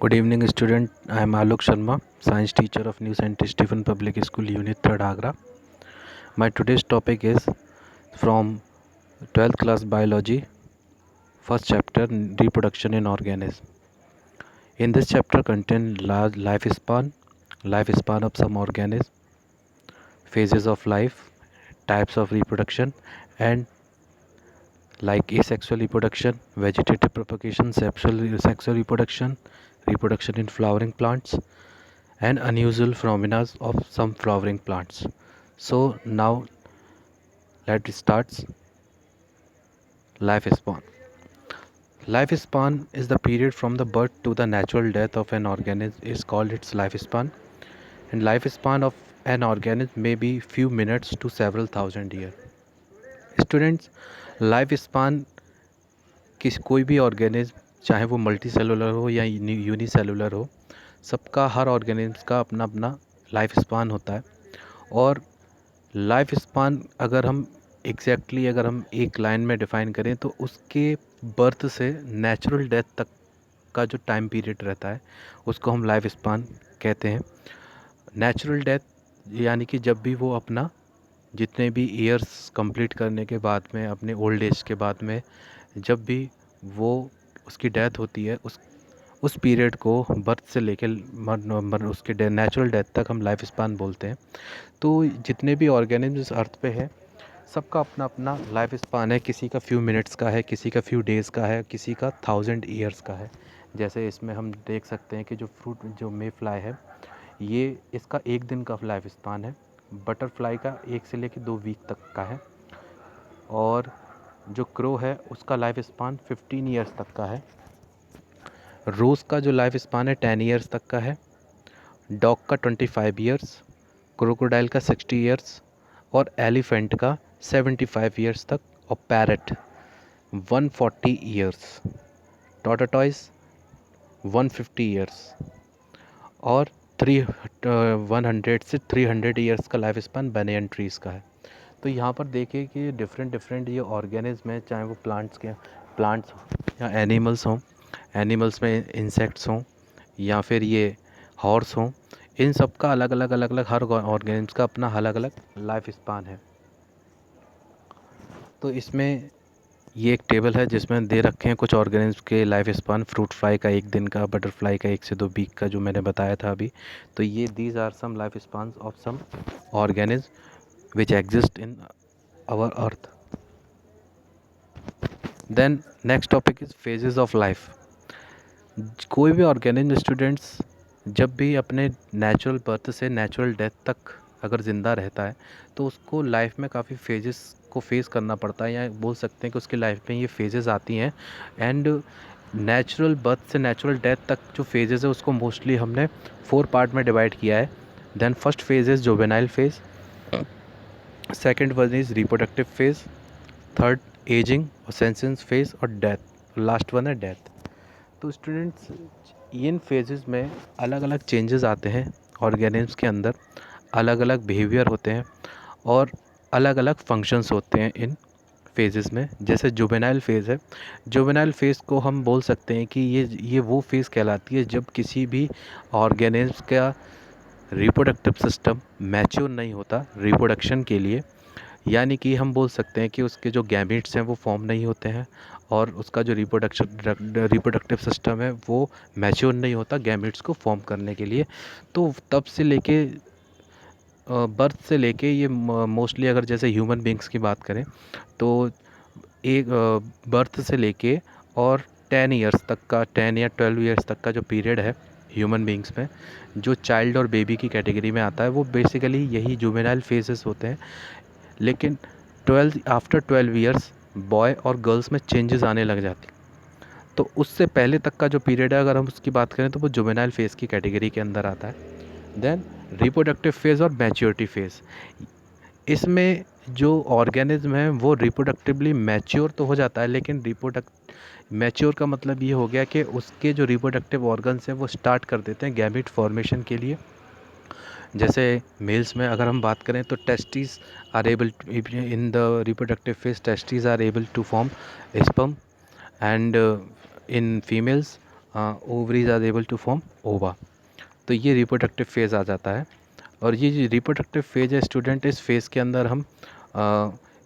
Good evening, student. I am Alok Sharma, science teacher of New St. Stephen Public School, Unit 3rd, Agra. My today's topic is from 12th class biology, first chapter, reproduction in organisms. In this chapter contain lifespan of some organisms, phases of life, types of reproduction, and like asexual reproduction, vegetative propagation, sexual reproduction, reproduction in flowering plants, and unusual phenomena of some flowering plants. So now let's start lifespan. Lifespan is the period from the birth to the natural death of an organism is called its lifespan, and lifespan of an organism may be few minutes to several thousand years. Students, life span किस कोई भी organism चाहे वो multi cellular हो या unicellular हो, सबका हर organism का अपना अपना लाइफ स्पान होता है। और लाइफ स्पान अगर हम अगर हम एक लाइन में डिफ़ाइन करें तो उसके बर्थ से नेचुरल डेथ तक का जो टाइम पीरियड रहता है उसको हम लाइफ स्पान कहते हैं। नेचुरल डेथ यानी कि जब भी वो अपना जितने भी ईयर्स कंप्लीट करने के बाद में अपने ओल्ड एज के बाद में जब भी वो उसकी डेथ होती है उस पीरियड को बर्थ से लेकर उसके नेचुरल डेथ तक हम लाइफ स्पान बोलते हैं। तो जितने भी ऑर्गेनिज्म इस अर्थ पे है सबका अपना अपना लाइफ स्पान है। किसी का फ्यू मिनट्स का है, किसी का फ्यू डेज़ का है, किसी का 1000 ईयर्स का है। जैसे इसमें हम देख सकते हैं कि जो मे फ्लाई है ये इसका एक दिन का लाइफ स्पान है। बटरफ्लाई का 1 से लेकर 2 वीक तक का है। और जो क्रो है उसका लाइफ स्पान 15 ईयर्स तक का है। रोज़ का जो लाइफ स्पान है 10 ईयर्स तक का है। डॉग का 25 ईयर्स, क्रोकोडाइल का 60 ईयर्स और एलिफेंट का 75 ईयर्स तक और पैरट 140 ईयर्स, टॉर्टोइस 150 ईयर्स और 100 से 300 ईयर्स का लाइफ स्पान बैनियन ट्रीज़ का है। तो यहाँ पर देखिए कि डिफरेंट ये ऑर्गेनिज्म हैं, चाहे वो प्लांट्स या एनिमल्स में इंसेक्ट्स हों या फिर ये हॉर्स हों, इन सब का अलग अलग हर ऑर्गेनिज्म का अपना अलग अलग लाइफ स्पान है। तो इसमें ये एक टेबल है जिसमें दे रखे हैं कुछ ऑर्गेनिज्म के लाइफ स्पान। फ्रूट फ्लाई का 1 दिन का, बटरफ्लाई का 1 से 2 वीक का, जो मैंने बताया था अभी। तो ये these are some life span of some organism which exist in our earth. Then next topic is phases of life. कोई भी ऑर्गेनिज्म स्टूडेंट्स जब भी अपने नेचुरल बर्थ से नेचुरल डेथ तक अगर ज़िंदा रहता है तो उसको लाइफ में काफ़ी फेजेस को फेस करना पड़ता है, या बोल सकते हैं कि उसकी लाइफ में ये फेजेस आती हैं। एंड नेचुरल बर्थ से नेचुरल डेथ तक जो फेजेस है उसको मोस्टली हमने 4 पार्ट में डिवाइड किया है। Then first phase is juvenile phase, second one is reproductive phase, third ageing और सेंसेंस फेज और डेथ, लास्ट वन है डेथ। तो स्टूडेंट्स इन फेजेस में अलग अलग चेंजेस आते हैं ऑर्गेनिज्म के अंदर, अलग अलग बिहेवियर होते हैं और अलग अलग फंक्शंस होते हैं इन फेजेस में। जैसे जुवेनाइल फेज़ है, जुवेनाइल फेज़ को हम बोल सकते हैं कि ये वो फेज़ कहलाती है जब किसी भी ऑर्गेनिज्म का रिप्रोडक्टिव सिस्टम मैच्योर नहीं होता रिप्रोडक्शन के लिए। यानी कि हम बोल सकते हैं कि उसके जो गैमेट्स हैं वो फॉर्म नहीं होते हैं और उसका जो रिप्रोडक्टिव सिस्टम है वो मैच्योर नहीं होता गैमेट्स को फॉर्म करने के लिए। तो तब से लेके बर्थ से लेके ये मोस्टली अगर जैसे ह्यूमन बींग्स की बात करें तो एक बर्थ से लेके और 10 ईयर्स तक का, 10 या 12 ईयर्स तक का जो पीरियड है ह्यूमन बींग्स में, जो चाइल्ड और बेबी की कैटेगरी में आता है, वो बेसिकली यही जुवेनाइल फेजेस होते हैं। लेकिन आफ्टर 12 ईयर्स बॉय और गर्ल्स में चेंजेस आने लग जाती। तो उससे पहले तक का जो पीरियड है अगर हम उसकी बात करें तो वो जुवेनाइल फेज़ की कैटेगरी के अंदर आता है। देन रिप्रोडक्टिव फेज़ और मैच्योरिटी फेज़, इसमें जो ऑर्गेनिज्म है वो रिप्रोडक्टिवली मैच्योर तो हो जाता है, लेकिन मैच्योर का मतलब ये हो गया कि उसके जो रिप्रोडक्टिव ऑर्गन्स हैं वो स्टार्ट कर देते हैं गैमेट फॉर्मेशन के लिए। जैसे मेल्स में अगर हम बात करें तो testis are able in the reproductive phase, testis are able to form sperm and in females ovaries are able to form ova. तो ये रिप्रोडक्टिव फेज़ आ जाता है। और ये जो रिप्रोडक्टिव फेज़ है स्टूडेंट, इस फेज़ के अंदर हम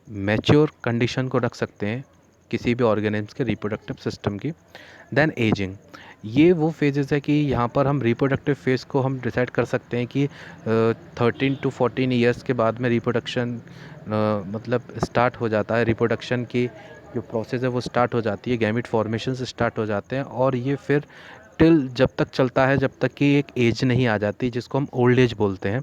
मैच्योर कंडीशन को रख सकते हैं किसी भी ऑर्गेनिज्म के रिप्रोडक्टिव सिस्टम की। देन एजिंग, ये वो फेजेस है कि यहाँ पर हम रिप्रोडक्टिव फेज़ को हम डिसाइड कर सकते हैं कि 13 to 14 ईयर्स के बाद में रिप्रोडक्शन मतलब स्टार्ट हो जाता है। रिप्रोडक्शन की जो प्रोसेस है वो स्टार्ट हो जाती है, गैमेट फॉर्मेशन से स्टार्ट हो जाते हैं, और ये फिर टिल जब तक चलता है जब तक कि एक एज नहीं आ जाती जिसको हम ओल्ड एज बोलते हैं।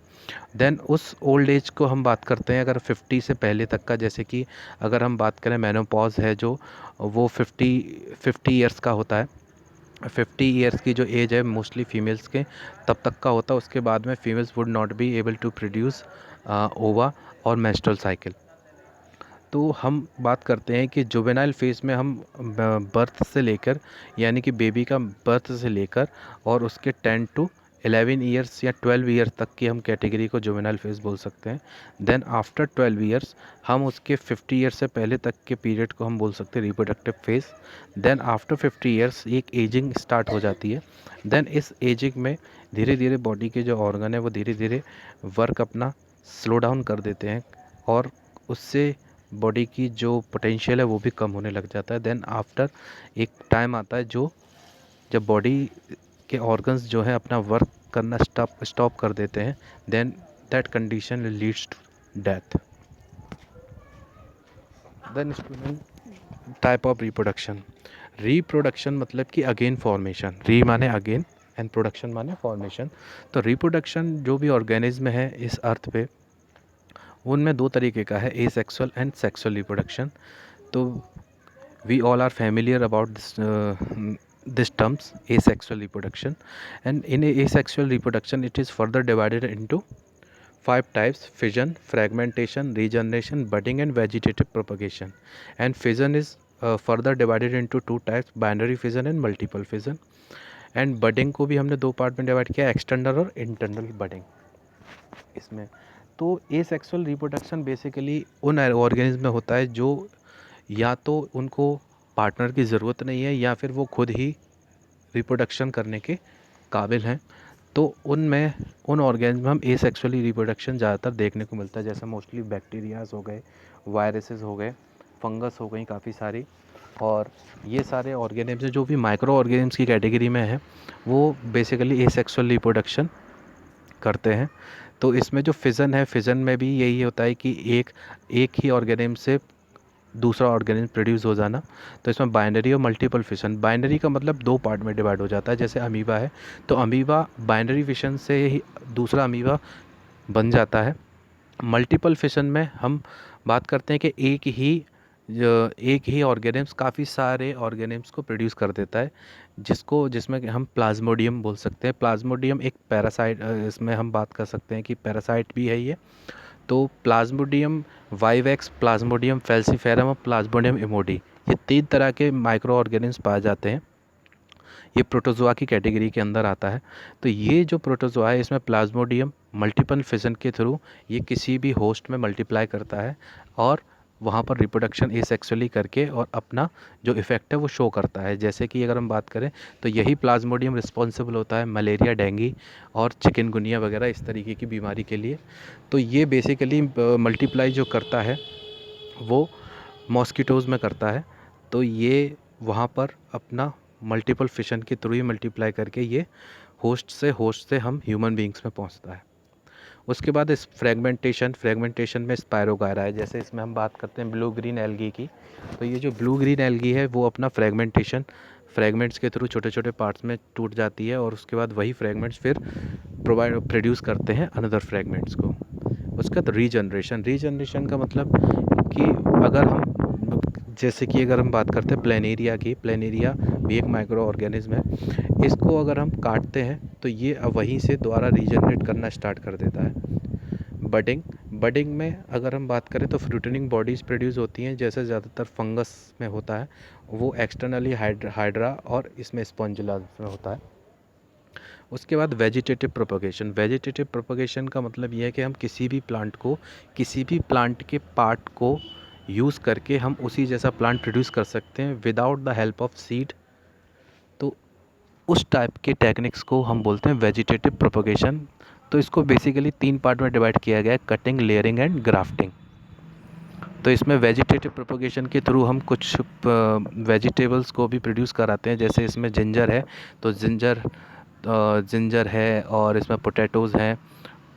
देन उस ओल्ड एज को हम बात करते हैं अगर 50 से पहले तक का, जैसे कि अगर हम बात करें मेनोपॉज है जो, वो 50 ईयर्स का होता है। 50 ईयर्स की जो एज है मोस्टली फीमेल्स के तब तक का होता है। उसके बाद में females would not be able to produce ova और मेंस्ट्रुअल साइकिल। तो हम बात करते हैं कि जुवेनाइल फेज़ में हम बर्थ से लेकर, यानी कि बेबी का बर्थ से लेकर और उसके 10 to 11 ईयर्स या 12 ईयर्स तक की हम कैटेगरी को जुवेनाइल फेज़ बोल सकते हैं। देन आफ्टर 12 ईयर्स हम उसके 50 ईयर्स से पहले तक के पीरियड को हम बोल सकते हैं reproductive phase. Then after 50 years एक एजिंग स्टार्ट हो जाती है। देन इस एजिंग में धीरे धीरे बॉडी के जो ऑर्गन है वो धीरे धीरे वर्क अपना स्लो डाउन कर देते हैं, और उससे बॉडी की जो पोटेंशियल है वो भी कम होने लग जाता है। देन आफ्टर एक टाइम आता है जो जब बॉडी के ऑर्गन्स जो है अपना वर्क करना स्टॉप कर देते हैं। Then that condition leads to death. Then student, type of reproduction. Reproduction मतलब कि अगेन फॉर्मेशन, री माने अगेन एंड प्रोडक्शन माने फॉर्मेशन। तो रिप्रोडक्शन जो भी ऑर्गेनिज्म है इस अर्थ पे, उनमें दो तरीके का है, एसेक्सुअल एंड सेक्सुअल रिप्रोडक्शन। तो we all are familiar about this terms, asexual reproduction. And in asexual reproduction it is further divided into 5 types: fission, fragmentation, regeneration, budding and vegetative propagation. And fission is further divided into 2 types: binary fission and multiple fission. And budding को भी हमने 2 part में divide किया, external और internal budding इसमें। तो asexual reproduction basically उन organism में होता है जो या तो उनको पार्टनर की ज़रूरत नहीं है या फिर वो खुद ही रिप्रोडक्शन करने के काबिल हैं। तो उनमें उन ऑर्गेनिज्म में हम एसेक्सुअली रिप्रोडक्शन ज़्यादातर देखने को मिलता है, जैसे मोस्टली बैक्टीरियाज हो गए, वायरसेस हो गए, फंगस हो गई काफ़ी सारी। और ये सारे ऑर्गेनिज्म जो भी माइक्रो ऑर्गेनिज्म की कैटेगरी में हैं वो बेसिकली एसेक्सुअल रिप्रोडक्शन करते हैं। तो इसमें जो फिज़न है, फिज़न में भी यही होता है कि एक ही ऑर्गेनिज्म से दूसरा ऑर्गेनिज्म प्रोड्यूस हो जाना। तो इसमें बाइनरी और मल्टीपल फिशन, बाइनरी का मतलब 2 पार्ट में डिवाइड हो जाता है। जैसे अमीबा है तो अमीबा बाइनरी फिशन से ही दूसरा अमीबा बन जाता है। मल्टीपल फिशन में हम बात करते हैं कि एक ही ऑर्गेनिम्स काफ़ी सारे ऑर्गेनिम्स को प्रोड्यूस कर देता है, जिसमें कि हम प्लाज्मोडियम बोल सकते हैं। प्लाज्मोडियम एक पैरासाइट, इसमें हम बात कर सकते हैं कि पैरासाइट भी है ये। तो प्लाज्मोडियम वाइवेक्स, प्लाज्मोडियम फैल्सीफेरम और प्लाज्मोडियम इमोडी, ये 3 तरह के माइक्रो ऑर्गेनिम्स पाए जाते हैं। ये प्रोटोजोआ की कैटेगरी के अंदर आता है। तो ये जो प्रोटोजोआ है इसमें प्लाज्मोडियम मल्टीपल फिजन के थ्रू ये किसी भी होस्ट में मल्टीप्लाई करता है और वहाँ पर रिप्रोडक्शन एसेक्सुअली करके और अपना जो इफ़ेक्ट है वो शो करता है। जैसे कि अगर हम बात करें तो यही प्लाज्मोडियम रिस्पॉन्सिबल होता है मलेरिया, डेंगू और चिकनगुनिया वगैरह इस तरीके की बीमारी के लिए। तो ये बेसिकली मल्टीप्लाई जो करता है वो मॉस्किटोज़ में करता है। तो ये वहाँ पर अपना मल्टीपल फिशन के थ्रू ही मल्टीप्लाई करके ये होस्ट से हम ह्यूमन बींग्स में पहुँचता है। उसके बाद इस फ्रेगमेंटेशन में स्पायरोगायरा है। जैसे इसमें हम बात करते हैं ब्लू ग्रीन एल्गी की, तो ये जो ब्लू ग्रीन एल्गी है वो अपना फ्रेगमेंट्स के थ्रू छोटे छोटे पार्ट्स में टूट जाती है और उसके बाद वही फ्रेगमेंट्स फिर प्रोड्यूस करते हैं अनदर फ्रेगमेंट्स को। उसका तो रीजनरेशन का मतलब कि अगर हम जैसे कि अगर हम बात करते हैं प्लेनेरिया की, प्लेनेरिया भी एक माइक्रो ऑर्गेनिज्म है। इसको अगर हम काटते हैं तो ये वहीं से दोबारा रीजनरेट करना स्टार्ट कर देता है। बडिंग में अगर हम बात करें तो फ्रूटनिंग बॉडीज़ प्रोड्यूस होती हैं, जैसे ज़्यादातर फंगस में होता है, वो एक्सटर्नली हाइड्रा और इसमें स्पॉन्जिला में होता है। उसके बाद वेजिटेटिव प्रोपगेशन का मतलब ये है कि हम किसी भी प्लांट के पार्ट को यूज़ करके हम उसी जैसा प्लांट प्रोड्यूस कर सकते हैं without the help of seed. तो उस टाइप के टेक्निक्स को हम बोलते हैं वेजिटेटिव प्रोपगेशन। तो इसको बेसिकली 3 पार्ट में डिवाइड किया गया है, कटिंग, लेयरिंग एंड ग्राफ्टिंग। तो इसमें वेजिटेटिव प्रोपगेशन के थ्रू हम कुछ वेजिटेबल्स को भी प्रोड्यूस कराते हैं। जैसे इसमें जिंजर है, तो जिंजर है, और इसमें पोटैटोज़ हैं।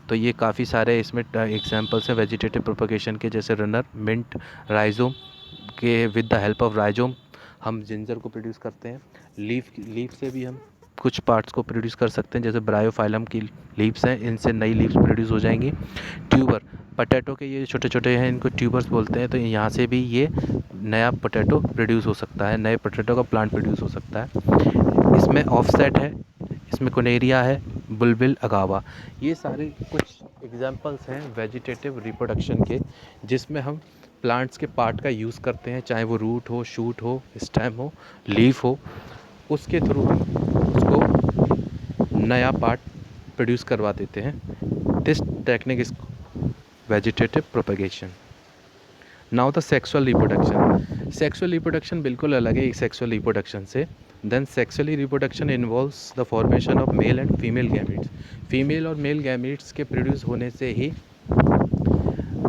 तो ये काफ़ी सारे इसमें एग्जांपल्स हैं वेजिटेटिव प्रोपगेशन के, जैसे रनर, मिंट, राइजोम के with the help of rhizome हम जिंजर को प्रोड्यूस करते हैं। लीफ से भी हम कुछ पार्ट्स को प्रोड्यूस कर सकते हैं, जैसे ब्रायोफाइलम की लीव्स हैं, इनसे नई लीव्स प्रोड्यूस हो जाएंगी। ट्यूबर, पोटैटो के ये छोटे छोटे हैं, इनको ट्यूबर्स बोलते हैं। तो यहाँ से भी ये नया पोटैटो प्रोड्यूस हो सकता है, नए पोटैटो का प्लांट प्रोड्यूस हो सकता है। इसमें ऑफसेट है, इसमें कोनेरिया है, बुलबिल, अगावा। ये सारे कुछ एग्जांपल्स हैं वेजिटेटिव रिप्रोडक्शन के, जिसमें हम प्लांट्स के पार्ट का यूज़ करते हैं, चाहे वो रूट हो, शूट हो, स्टेम हो, लीफ हो। उसके थ्रू हम उसको नया पार्ट प्रोड्यूस करवा देते हैं। This technique is vegetative propagation. Now the sexual reproduction. Sexual reproduction बिल्कुल अलग है सेक्सुअल रिप्रोडक्शन से। Then sexually reproduction involves the formation of male and female gametes. Female और मेल गैमीट्स के प्रोड्यूस होने से ही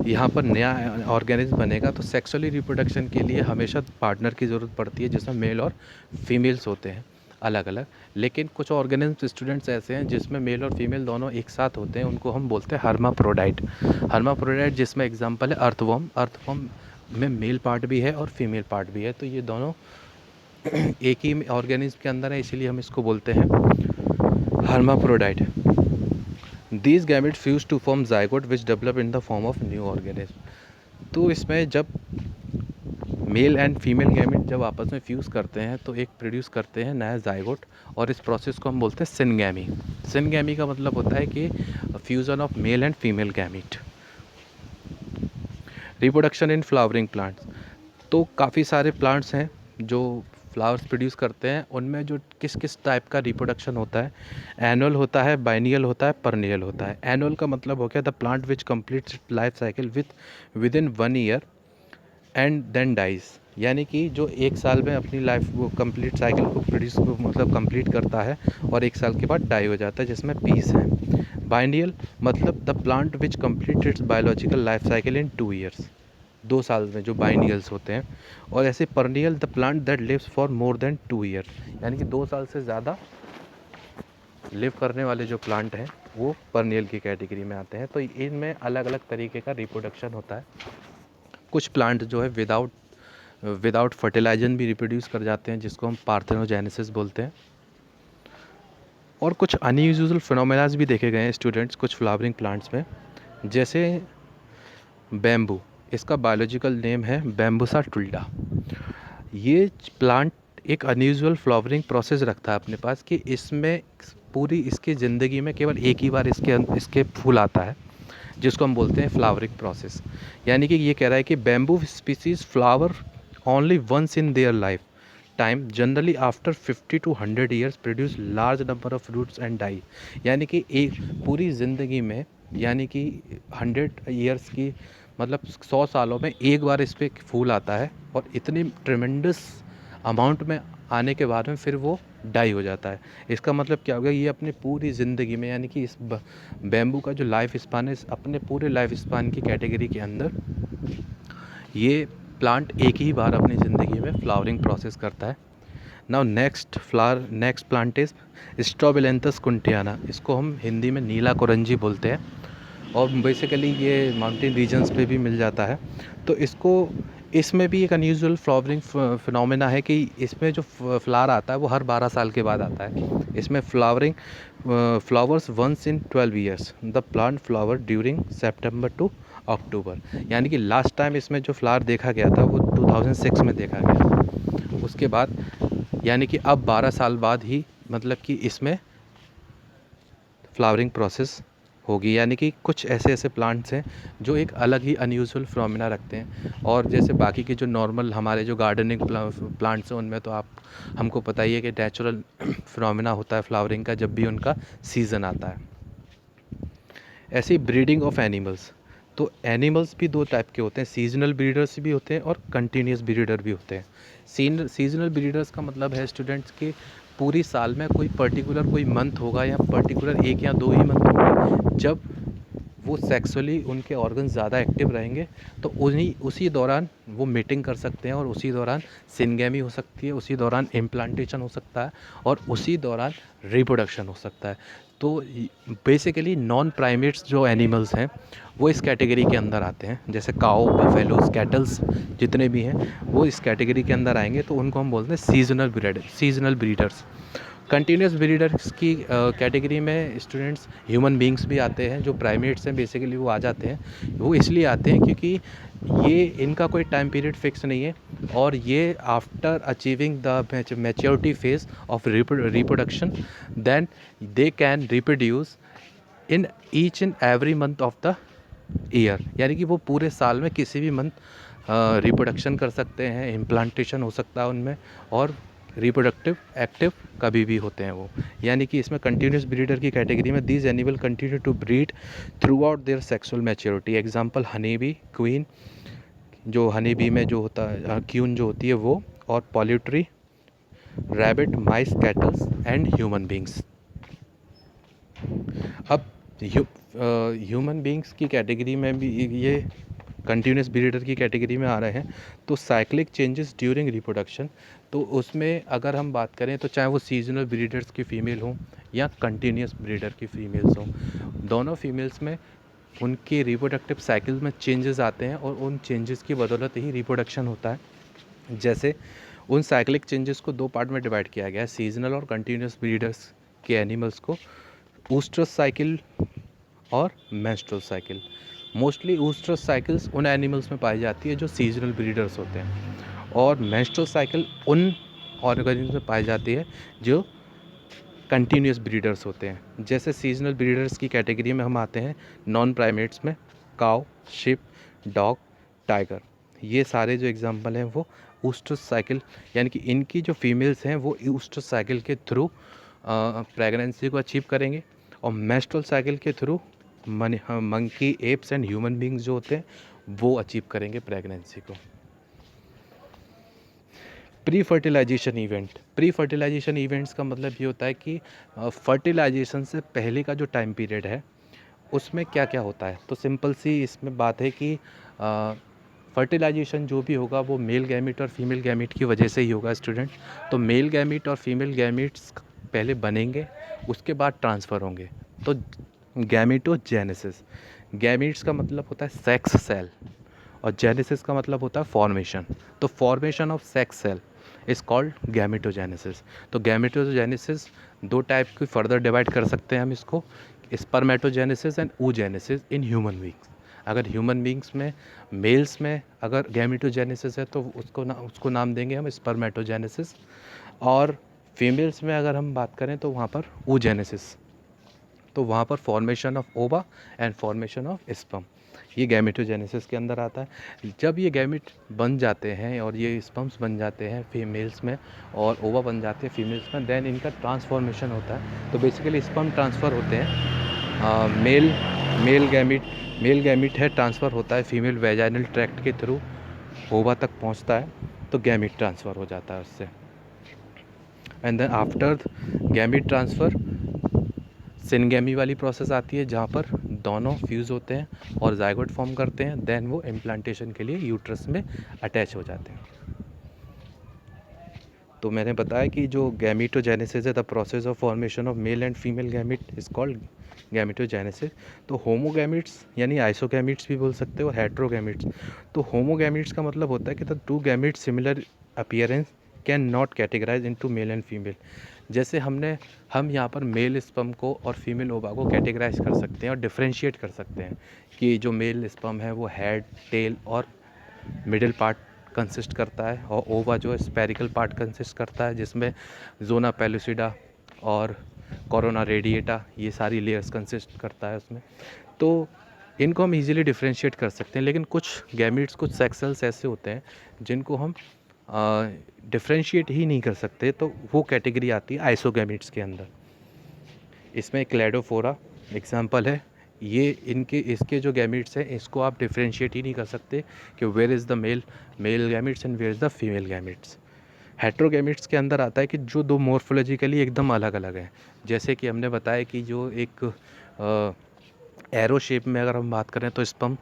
यहाँ पर नया ऑर्गेनिज्म बनेगा। तो सेक्सुअली रिप्रोडक्शन के लिए हमेशा पार्टनर की ज़रूरत पड़ती है, जिसमें मेल और फीमेल्स होते हैं अलग अलग। लेकिन कुछ ऑर्गेनिज्म स्टूडेंट्स ऐसे हैं जिसमें मेल और फीमेल दोनों एक साथ होते हैं, उनको हम बोलते हैं हर्माफ्रोडाइट। हर्माफ्रोडाइट जिसमें एग्जांपल है अर्थवर्म। अर्थवर्म में मेल पार्ट भी है और फीमेल पार्ट भी है, तो ये दोनों एक ही ऑर्गेनिज्म के अंदर है, इसीलिए हम इसको बोलते हैं hermaphrodite. These gamete fuse to form zygote which develop in the form of new organism. तो इसमें जब मेल एंड फीमेल गैमेट जब आपस में फ्यूज़ करते हैं तो एक प्रोड्यूस करते हैं नया जाइगोट, और इस प्रोसेस को हम बोलते हैं सिनगैमी। सिनगैमी का मतलब होता है कि fusion of male and female gamete. Reproduction in flowering plants. तो काफ़ी सारे प्लांट्स हैं जो फ्लावर्स प्रोड्यूस करते हैं, उनमें जो किस किस टाइप का रिप्रोडक्शन होता है। एनुअल होता है, बाइनियल होता है, परनियल होता है। एनुअल का मतलब हो गया the plant which completes life cycle within 1 year and then dies. यानी कि जो 1 साल में अपनी लाइफ वो कंप्लीट साइकिल को प्रोड्यूस मतलब कंप्लीट करता है और 1 साल के बाद डाई हो जाता है, जिसमें पीस है। बाइनियल मतलब the plant which complete its biological life cycle in 2 years. 2 साल में जो बाइनियल्स होते हैं। और ऐसे perennial the plant that lives for more than 2 year, यानी कि 2 साल से ज़्यादा लिव करने वाले जो प्लांट हैं वो परनियल की कैटेगरी में आते हैं। तो इनमें अलग अलग तरीके का रिप्रोडक्शन होता है। कुछ प्लांट जो है विदाउट फर्टिलाइजर भी रिप्रोड्यूस कर जाते हैं, जिसको हम पार्थेनोजेनेसिस बोलते हैं। और कुछ अनयूजुअल फिनोमेनाज भी देखे गए हैं स्टूडेंट्स कुछ फ्लावरिंग प्लांट्स में, जैसे बैम्बू। इसका बायोलॉजिकल नेम है बैम्बूसा टुल्डा। ये प्लांट एक अनयूजुअल फ्लावरिंग प्रोसेस रखता है अपने पास, कि इसमें पूरी इसकी ज़िंदगी में केवल एक ही बार इसके फूल आता है, जिसको हम बोलते हैं फ्लावरिंग प्रोसेस। यानी कि ये कह रहा है कि bamboo species flower only once in their life time, generally after 50 to 100 years, produce large number of fruits and die. यानी कि एक पूरी ज़िंदगी में, यानी कि 100 ईयर्स की मतलब 100 सालों में एक बार इस पर फूल आता है, और इतनी ट्रेमेंडस अमाउंट में आने के बाद में फिर वो डाई हो जाता है। इसका मतलब क्या हो गया, ये अपने पूरी ज़िंदगी में, यानी कि इस बैम्बू का जो लाइफ स्पान है, अपने पूरे लाइफ स्पान की कैटेगरी के अंदर ये प्लांट एक ही बार अपनी ज़िंदगी में फ्लावरिंग प्रोसेस करता है। Now next plant is strobilanthes kunthiana. इसको हम हिंदी में नीला कुरंजी बोलते हैं, और बेसिकली ये माउंटेन रीजन्स पे भी मिल जाता है। तो इसमें भी एक अनयूजुअल फ्लावरिंग फिनोमेना है, कि इसमें जो फ्लावर आता है वो हर 12 साल के बाद आता है। इसमें flowers once in 12 years. The plant flower during September to October. यानी कि लास्ट टाइम इसमें जो फ्लावर देखा गया था वो 2006 में देखा गया। उसके बाद यानी कि अब 12 साल बाद ही मतलब कि इसमें फ्लावरिंग प्रोसेस होगी। यानी कि कुछ ऐसे प्लांट्स हैं जो एक अलग ही अनयूजुअल फिनोमेना रखते हैं। और जैसे बाकी के जो नॉर्मल हमारे जो गार्डनिंग प्लांट्स हैं, उनमें तो हमको पता ही है कि नेचुरल फिनोमेना होता है फ्लावरिंग का जब भी उनका सीज़न आता है। ऐसे ही ब्रीडिंग ऑफ एनिमल्स। तो एनिमल्स भी 2 टाइप के होते हैं, सीजनल ब्रीडर्स भी होते हैं और कंटिन्यूस ब्रीडर भी होते हैं। सीजनल ब्रीडर्स का मतलब है स्टूडेंट्स कि पूरी साल में कोई पर्टिकुलर कोई मंथ होगा या पर्टिकुलर 1 या 2 ही मंथ होंगे जब वो सेक्सुअली उनके ऑर्गन ज़्यादा एक्टिव रहेंगे, तो उन्हीं उसी दौरान वो मीटिंग कर सकते हैं और उसी दौरान सिनगेमी हो सकती है, उसी दौरान इम्प्लांटेशन हो सकता है और उसी दौरान रिप्रोडक्शन हो सकता है। तो बेसिकली नॉन प्राइमेट्स जो एनिमल्स हैं वो इस कैटेगरी के अंदर आते हैं, जैसे काओ, बफेलोस, कैटल्स जितने भी हैं वो इस कैटेगरी के अंदर आएंगे, तो उनको हम बोलते हैं सीजनल ब्रीडर्स। कंटिन्यूस ब्रीडर्स की कैटेगरी में स्टूडेंट्स ह्यूमन बींग्स भी आते हैं, जो प्राइमेट्स हैं बेसिकली वो आ जाते हैं। वो इसलिए आते हैं क्योंकि ये इनका कोई टाइम पीरियड फिक्स नहीं है और ये after achieving the maturity phase of reproduction then they can reproduce in each and every month of the year, यानी कि वो पूरे साल में किसी भी मंथ रिप्रोडक्शन कर सकते हैं, इम्प्लांटेशन हो सकता है उनमें और रिप्रोडक्टिव एक्टिव कभी भी होते हैं वो। यानी कि इसमें कंटिन्यूस ब्रीडर की कैटेगरी में these animal continue to breed throughout their sexual maturity. Example honey bee, queen, जो हनी बी में जो होता है क्यून जो होती है वो, और poultry, rabbit, mice, kettles and human beings. अब ह्यूमन बींग्स की कैटेगरी में भी ये कंटिन्यूस ब्रीडर की कैटेगरी में आ रहे हैं। तो साइक्लिक चेंजेस ड्यूरिंग रिप्रोडक्शन, तो उसमें अगर हम बात करें तो चाहे वो सीजनल ब्रीडर्स की फ़ीमेल हों या कंटिन्यूस ब्रीडर की फ़ीमेल्स हों, दोनों फीमेल्स में उनके रिप्रोडक्टिव साइकिल में चेंजेस आते हैं और उन चेंजेस की बदौलत ही रिप्रोडक्शन होता है। जैसे उन साइक्लिक चेंजेस को 2 पार्ट में डिवाइड किया गया है, सीजनल और कंटिन्यूस ब्रीडर्स के एनिमल्स को, ऊस्ट्रस साइकिल और मेंस्ट्रुअल साइकिल। मोस्टली ऊस्ट्रस साइकिल्स उन एनिमल्स में पाई जाती है जो सीजनल ब्रीडर्स होते हैं और मेंस्ट्रुअल साइकिल उन ऑर्गेनिज्म में पाई जाती है जो कंटिन्यूस ब्रीडर्स होते हैं। जैसे सीजनल ब्रीडर्स की कैटेगरी में हम आते हैं नॉन प्राइमेट्स में, काउ, शिप, डॉग, टाइगर, ये सारे जो एग्जांपल हैं वो ऊस्ट्रस साइकिल, यानी कि इनकी जो फीमेल्स हैं वो ऊस्ट्रस साइकिल के थ्रू प्रेगनेंसी को अचीव करेंगे और मेंस्ट्रुअल साइकिल के through monkey, apps and human beings जो होते हैं वो अचीव करेंगे प्रेगनेंसी को। प्री फर्टिलाइजेशन इवेंट्स का मतलब ये होता है कि फर्टिलाइजेशन से पहले का जो टाइम पीरियड है उसमें क्या क्या होता है। तो सिंपल सी इसमें बात है कि फर्टिलाइजेशन जो भी होगा वो मेल गैमीट और फीमेल गैमीट की वजह से ही होगा स्टूडेंट। तो मेल गैमीट और फीमेल गैमीट्स पहले बनेंगे, उसके बाद ट्रांसफ़र होंगे। तो गैमीटोजेनेसिस, गैमीट्स का मतलब होता है सेक्स सेल और जेनेसिस का मतलब होता है फॉर्मेशन। तो formation of sex cell is called gametogenesis. तो गैमेटोजेनेसिस 2 टाइप की फर्दर डिवाइड कर सकते हैं हम इसको, spermatogenesis and oogenesis in human beings. अगर ह्यूमन बींग्स में मेल्स में अगर गैमेटोजेनेसिस है तो उसको नाम देंगे हम स्पर्मेटोजेनेसिस, और फीमेल्स में अगर हम बात करें तो वहाँ पर oogenesis, तो वहाँ पर फॉर्मेशन ऑफ ओवा एंड फॉर्मेशन ऑफ स्पर्म, ये गैमेटोजेनेसिस के अंदर आता है। जब ये गैमेट बन जाते हैं और ये स्पर्म्स बन जाते हैं फीमेल्स में और ओवा बन जाते हैं फीमेल्स में, देन इनका ट्रांसफॉर्मेशन होता है। तो बेसिकली स्पर्म ट्रांसफ़र होते हैं, मेल गैमेट है ट्रांसफ़र होता है फीमेल वेजाइनल ट्रैक्ट के थ्रू, ओवा तक पहुंचता है तो गैमेट ट्रांसफ़र हो जाता है उससे। And then after gamete transfer syngamy वाली प्रोसेस आती है जहाँ पर दोनों फ्यूज़ होते हैं और जाइगोट फॉर्म करते हैं, देन वो इम्प्लांटेशन के लिए यूट्रस में अटैच हो जाते हैं। तो मैंने बताया कि जो गैमेटोजेनेसिस है the process of formation of male and female gamete is called gametogenesis. तो होमोगैमेट्स यानी आइसोगैमेट्स भी बोल सकते हो, हेट्रोगैमेट्स। तो होमोगैमेट्स का मतलब होता है कि the 2 gametes similar appearance can not categorise into male and female. जैसे हम यहाँ पर मेल स्पर्म को और फीमेल ओवा को कैटेगराइज कर सकते हैं और डिफ्रेंशिएट कर सकते हैं कि जो मेल स्पर्म है वो हेड, टेल और मिडिल पार्ट कंसिस्ट करता है और ओवा जो है स्पेरिकल पार्ट कंसिस्ट करता है जिसमें जोना पेलुसिडा और कोरोना रेडिएटा ये सारी लेयर्स कंसिस्ट करता है उसमें। तो इनको हम इजीली डिफ्रेंशिएट कर सकते हैं, लेकिन कुछ गैमीट्स, कुछ सेक्स सेल्स ऐसे होते हैं जिनको हम डिफ्रेंशिएट ही नहीं कर सकते, तो वो कैटेगरी आती है आइसोगैमीट्स के अंदर। इसमें क्लेडोफोरा एग्जांपल है। ये इसके जो गैमीट्स हैं इसको आप डिफ्रेंशिएट ही नहीं कर सकते कि where is the male gametes and where is the female gametes. Heterogametes के अंदर आता है कि जो दो मॉर्फोलॉजिकली एकदम अलग अलग हैं। जैसे कि हमने बताया कि जो एक एरो शेप में अगर हम बात करें तो स्पर्म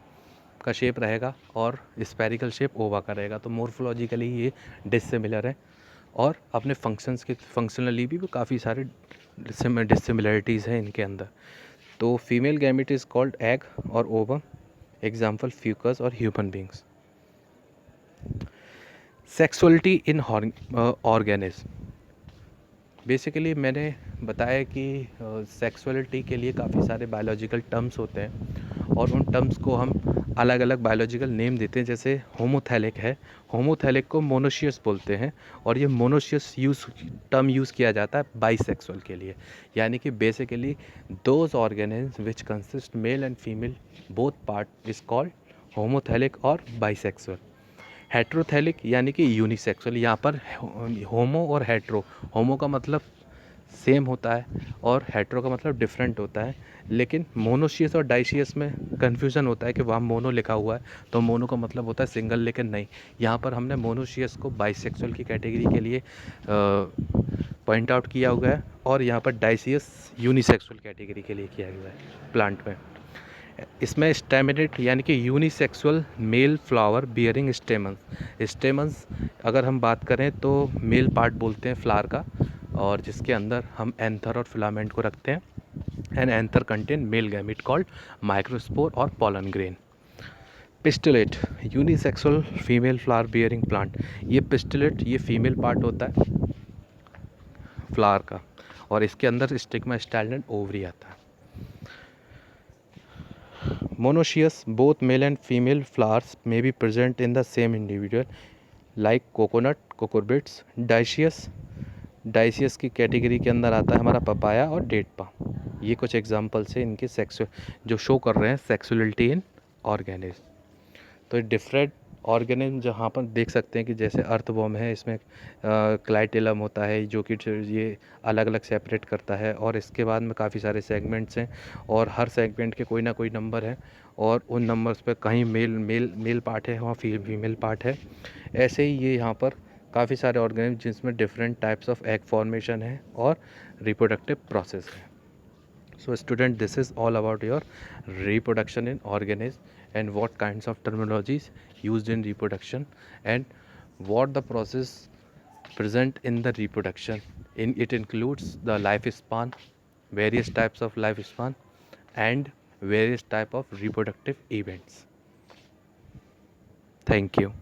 का शेप रहेगा और स्फेरिकल शेप ओवा का रहेगा, तो मॉर्फोलॉजिकली ये डिसिमिलर है। और अपने फंक्शंस के फंक्शनली भी वो काफ़ी सारे डिसिमिलरिटीज़ हैं इनके अंदर। तो female gamete is called egg और ओवम, एग्जाम्पल फ्यूकस और ह्यूमन बींग्स। सेक्सुअलिटी इन ऑर्गेनिज्म, बेसिकली मैंने बताया कि सेक्सुअलिटी के लिए काफ़ी सारे बायोलॉजिकल टर्म्स होते हैं और उन टर्म्स को हम अलग अलग बायोलॉजिकल नेम देते हैं। जैसे होमोथैलिक है, होमोथैलिक को मोनोशियस बोलते हैं और ये मोनोशियस टर्म यूज़ किया जाता है बाइसेक्सुअल के लिए, यानी कि basically those organism which consist mail and female both part is called homothallic और बाइसेक्सुअल। हेट्रोथैलिक यानी कि यूनिसेक्सुअल, यहाँ पर होमो और हेट्रो, होमो का मतलब सेम होता है और हेट्रो का मतलब डिफरेंट होता है। लेकिन मोनोशियस और डाइशियस में कन्फ्यूज़न होता है कि वहाँ मोनो लिखा हुआ है तो मोनो का मतलब होता है सिंगल, लेकिन नहीं, यहाँ पर हमने मोनोशियस को बाइसेक्सुअल की कैटेगरी के लिए पॉइंट आउट किया हुआ है और यहाँ पर डाइशियस यूनिसेक्सुअल कैटेगरी के लिए किया हुआ है प्लांट में। इसमें स्टेमिनेट यानी कि unisexual male flower bearing stamens, stamens अगर हम बात करें तो मेल पार्ट बोलते हैं फ्लावर का, और जिसके अंदर हम एंथर और फिलामेंट को रखते हैं। And anther contain male gamete called microspore और pollen grain. Pistillate unisexual female flower bearing plant, ये पिस्टुलेट ये फीमेल पार्ट होता है फ्लावर का और इसके अंदर स्टिग्मा स्टाइल एंड ओवरी आता है। Monoecious, both male and female flowers may be present in the same individual, like coconut, cucurbits. Dioecious की कैटेगरी के अंदर आता है हमारा पपाया और डेट पाम। ये कुछ एग्जांपल्स हैं इनके जो शो कर रहे हैं सेक्सुअलिटी इन ऑर्गेनिज्म। तो डिफरेंट ऑर्गेनिज्म जहाँ पर देख सकते हैं कि जैसे अर्थवॉर्म है, इसमें क्लाइटेलम होता है जो कि ये अलग अलग सेपरेट करता है और इसके बाद में काफ़ी सारे सेगमेंट्स हैं और हर सेगमेंट के कोई ना कोई नंबर है और उन नंबर्स पे कहीं मेल पार्ट है, वहाँ फीमेल पार्ट है। ऐसे ही ये यहाँ पर काफ़ी सारे ऑर्गेनिज्म जिसमें different types of egg formation है और रिप्रोडक्टिव प्रोसेस है। So student, this is all about your reproduction in organism and what kinds of terminologies used in reproduction and what the process present in the reproduction. It includes the lifespan, various types of lifespan and various type of reproductive events. Thank you.